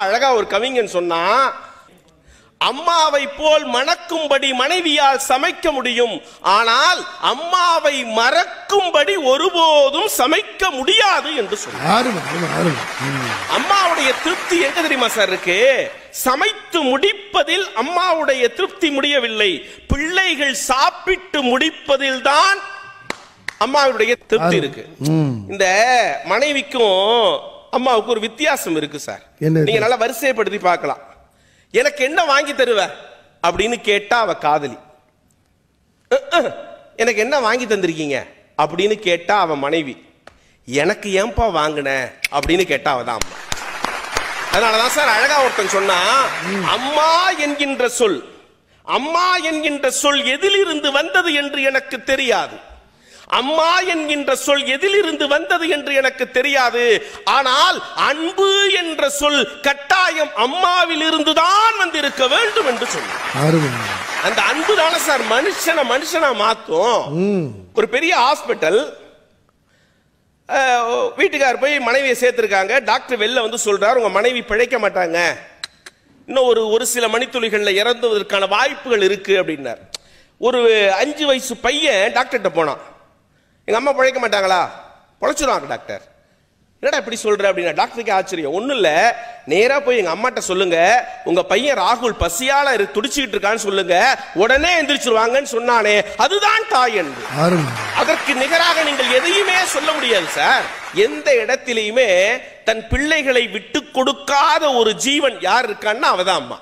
அழகா ஒரு கவிஞன் சொன்னா, அம்மாவை போல் மணக்கும்படி மனைவியால் சமைக்க முடியும், ஆனால் அம்மாவை மறக்கும்படி ஒருபோதும் சமைக்க முடியாது என்று சொன்னார். அம்மாவுடைய திருப்தி எங்க தெரியுமா சார் இருக்கு? சமைத்து முடிப்பதில் அம்மாவுடைய திருப்தி முடியவில்லை, பிள்ளைகள் சாப்பிட்டு முடிப்பதில் தான் அம்மாவுடைய திருப்தி இருக்கு. இந்த மனைவிக்கும் அம்மாவுக்கு ஒரு வித்தியாசம் இருக்கு சார். நீங்க நல்லா வரிசைப்படுத்தி பார்க்கலாம். எனக்கு என்ன வாங்கி தருவ அப்படின்னு கேட்டா அவ காதலி. எனக்கு என்ன வாங்கி தந்திருக்கீங்க அப்படின்னு கேட்டா அவ மனைவி. எனக்கு ஏன்பா வாங்கின அப்படின்னு கேட்டா அவதான் அம்மா. அதனாலதான் சார் அழகா ஒருத்தன் சொன்னா, அம்மா என்கின்ற சொல், அம்மா என்கின்ற சொல் எதிலிருந்து வந்தது என்று எனக்கு தெரியாது, அம்மா என்கின்ற சொல் எதிலிருந்து வந்தது என்று எனக்கு தெரியாது, ஆனால் அன்பு என்ற சொல் கட்டாயம் அம்மாவில் இருந்துதான் வந்திருக்க வேண்டும் என்று சொன்னார். அந்த அன்பு தானே சார் மனுஷனா மாத்தும். ஒரு பெரிய ஹாஸ்பிட்டல், வீட்டுக்கார் போய் மனைவியை சேர்த்திருக்காங்க. டாக்டர் வெளில வந்து சொல்றாரு, உங்க மனைவி பிழைக்க மாட்டாங்க, இன்னும் ஒரு சில மணித்துளிகள்ல இறந்துவதற்கான வாய்ப்புகள் இருக்கு அப்படின்னார். ஒரு 5 வயசு பையன் டாக்டர்கிட்ட போனான். எங்க அம்மா பிழைக்க மாட்டாங்களா? பொழைச்சிருவாங்க டாக்டர். என்னடா இப்படி சொல்ற அப்படின்னா டாக்டருக்கு ஆச்சரியம். ஒண்ணும் இல்ல, நேரா போய் எங்க அம்மாட்ட சொல்லுங்க, உங்க பையன் ராகுல் பசியால துடிச்சுக்கிட்டு இருக்கான்னு சொல்லுங்க, உடனே எந்திரிச்சிருவாங்கன்னு சொன்னானே, அதுதான் தாய் அன்பு. அதற்கு நிகராக நீங்கள் எதையுமே சொல்ல முடியாது சார். எந்த இடத்திலையுமே தன் பிள்ளைகளை விட்டு கொடுக்காத ஒரு ஜீவன் யார் இருக்கான்னா அவதான் அம்மா.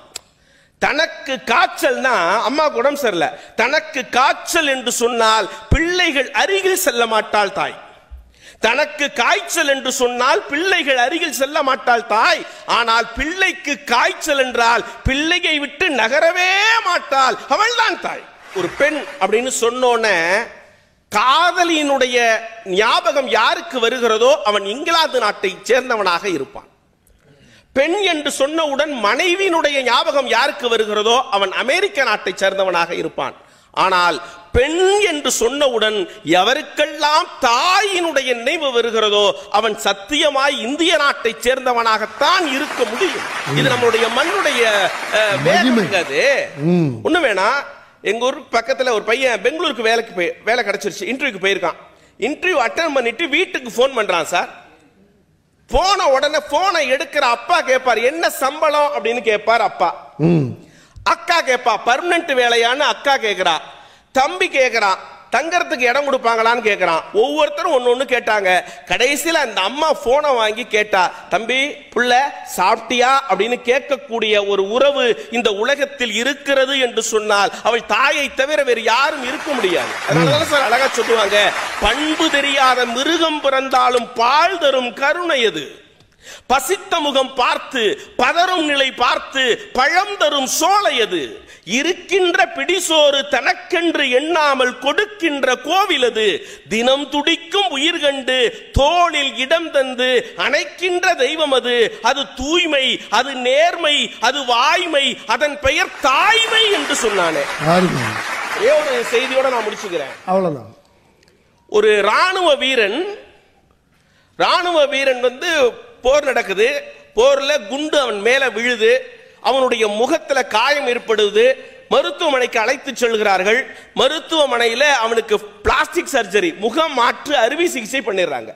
தனக்கு காய்ச்சல்னா அம்மாவுக்கு உடம்பு சரியில்லை, தனக்கு காய்ச்சல் என்று சொன்னால் பிள்ளைகள் அருகில் செல்ல மாட்டாள் தாய். தனக்கு காய்ச்சல் என்று சொன்னால் பிள்ளைகள் அருகில் செல்ல மாட்டாள் தாய். ஆனால் பிள்ளைக்கு காய்ச்சல் என்றால் பிள்ளையை விட்டு நகரவே மாட்டாள், அவள் தான் தாய். ஒரு பெண் அப்படின்னு சொன்னோன்னே காதலியினுடைய ஞாபகம் யாருக்கு வருகிறதோ அவன் இங்கிலாந்து நாட்டை சேர்ந்தவனாக இருப்பான். பெண் என்று சொன்னவுடன் மனைவியினுடைய ஞாபகம் யாருக்கு வருகிறதோ அவன் அமெரிக்க நாட்டை சேர்ந்தவனாக இருப்பான். ஆனால் பெண் என்று சொன்னவுடன் எவருக்கெல்லாம் தாயினுடைய நினைவு வருகிறதோ அவன் சத்தியமாய் இந்திய நாட்டை சேர்ந்தவனாகத்தான் இருக்க முடியும். இது நம்மளுடைய மண்ணுடைய வேலை. ஒண்ணு வேணா, எங்க ஊர் பக்கத்துல ஒரு பையன் பெங்களூருக்கு வேலை கிடைச்சிருச்சு, இன்டர்வியூக்கு போயிருக்கான். இன்டர்வியூ அட்டெண்ட் பண்ணிட்டு வீட்டுக்கு போன் பண்றான் சார். போன உடனே போனை எடுக்கிற அப்பா கேட்பார், என்ன சம்பளம் அப்படின்னு கேட்பார் அப்பா. அக்கா கேட்பா, பர்மனன்ட் வேலையான்னு அக்கா கேட்கிறா. தம்பி கேட்கிறான், தங்கறதுக்கு இடம் கொடுப்பாங்களான்னு கேட்கிறான். ஒவ்வொருத்தரும் ஒன்னு கேட்டாங்க. கடைசியில் அந்த அம்மா போனை வாங்கி கேட்டா, தம்பி புள்ள சாப்பிட்டியா அப்படின்னு கேட்கக்கூடிய ஒரு உறவு இந்த உலகத்தில் இருக்கிறது என்று சொன்னால் அவள் தாயை தவிர வேறு யாரும் இருக்க முடியாது. அதனாலதான் சார் அழகா சொல்லுவாங்க, பண்பு தெரியாத மிருகம் பிறந்தாலும் பால் தரும் கருணை எது, பசித்த முகம் பார்த்து பதறும் நிலை பார்த்து பழம் தரும் சோலை எது, இருக்கின்ற பிடிசோறு தனக்கென்று எண்ணாமல் கொடுக்கின்ற கோவில் அது, தினம் துடிக்கும் உயிர் கண்டு தோளில் இடம் தந்து அணைக்கின்ற தெய்வம் அது, அது தூய்மை, அது நேர்மை, அது வாய்மை, அதன் பெயர் தாய்மை என்று சொன்னானே. ஒரு செய்தியோட நான் முடிச்சுக்கிறேன், அவ்வளவுதான். ஒரு ராணுவ வீரன் வந்து போர் நடக்குது, போர்ல குண்டு அவன் மேல விழுது, அவனுடைய முகத்துல காயம் ஏற்படுது, மருத்துவமனைக்கு அழைத்து செல்கிறார்கள். மருத்துவமனையில அவனுக்கு பிளாஸ்டிக் சர்ஜரி, முகம் மாற்று அறுவை சிகிச்சை பண்ணிடுறாங்க.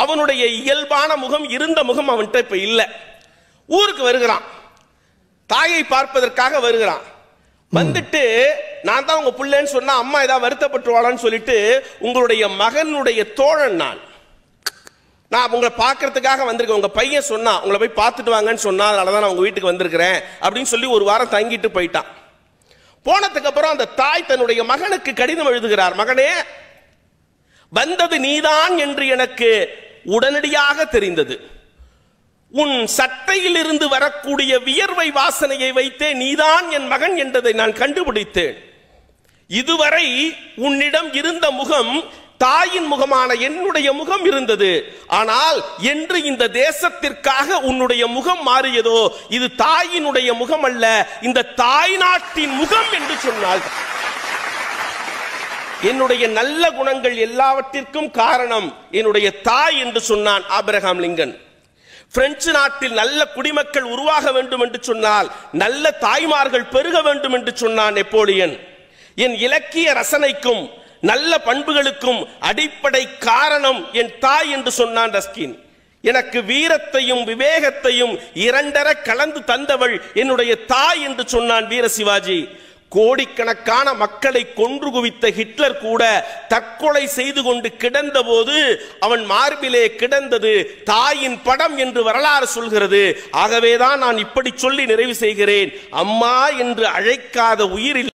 அவனுடைய இயல்பான முகம், இருந்த முகம் அவன்கிட்ட இப்ப இல்ல. ஊருக்கு வருகிறான், தாயை பார்ப்பதற்காக வருகிறான். வந்துட்டு நான் தான் உங்க பிள்ளைன்னு சொன்னா அம்மா ஏதாவது வருத்தப்பட்டுவாளான்னு சொல்லிட்டு, உங்களுடைய மகனுடைய தோழன் நான் உங்களை பார்க்கறதுக்காக வந்திருக்கேன், உங்க பையன் சொன்னா உங்களை போய் பார்த்துட்டு வாங்கன்னு சொன்னா, அதனாலதான் நான் உங்க வீட்டுக்கு வந்திருக்கிறேன் அப்படின்னு சொல்லி ஒரு வாரம் தங்கிட்டு போயிட்டான். போனதுக்கு அப்புறம் அந்த தாய் தன்னுடைய மகனுக்கு கடிதம் எழுதுகிறார், மகனே வந்தது நீதான் என்று எனக்கு உடனடியாக தெரிந்தது, உன் சட்டையில் இருந்து வரக்கூடிய வியர்வை வாசனையை வைத்தே நீதான் என் மகன் என்றதை நான் கண்டுபிடித்தேன். இதுவரை உன்னிடம் இருந்த முகம் தாயின் முகமான என்னுடைய முகம் இருந்தது, ஆனால் என்று இந்த தேசத்திற்காக உன்னுடைய முகம் மாறியதோ இது தாயினுடைய முகம் அல்ல, இந்த தாய் நாட்டின் முகம் என்று சொன்னாள். என்னுடைய நல்ல குணங்கள் எல்லாவற்றிற்கும் காரணம் என்னுடைய தாய் என்று சொன்னான் ஆபிரகாம் லிங்கன். பிரெஞ்சு நாட்டில் நல்ல குடிமக்கள் உருவாக வேண்டும் என்று சொன்னால் நல்ல தாய்மார்கள் பெருக வேண்டும் என்று சொன்னான் நெப்போலியன். என் இலக்கிய ரசனைக்கும் நல்ல பண்புகளுக்கும் அடிப்படை காரணம் என் தாய் என்று சொன்னான் ரஸ்கின். எனக்கு வீரத்தையும் விவேகத்தையும் இரண்டர கலந்து தந்தவள் என்னுடைய தாய் என்று சொன்னான் வீர சிவாஜி. கோடிக்கணக்கான மக்களை கொன்று குவித்த ஹிட்லர் கூட தற்கொலை செய்து கொண்டு கிடந்த போது அவன் மார்பிலே கிடந்தது தாயின் படம் என்று வரலாறு சொல்கிறது. ஆகவேதான் நான் இப்படி சொல்லி நிறைவு செய்கிறேன். அம்மா என்று அழைக்காத உயிரில்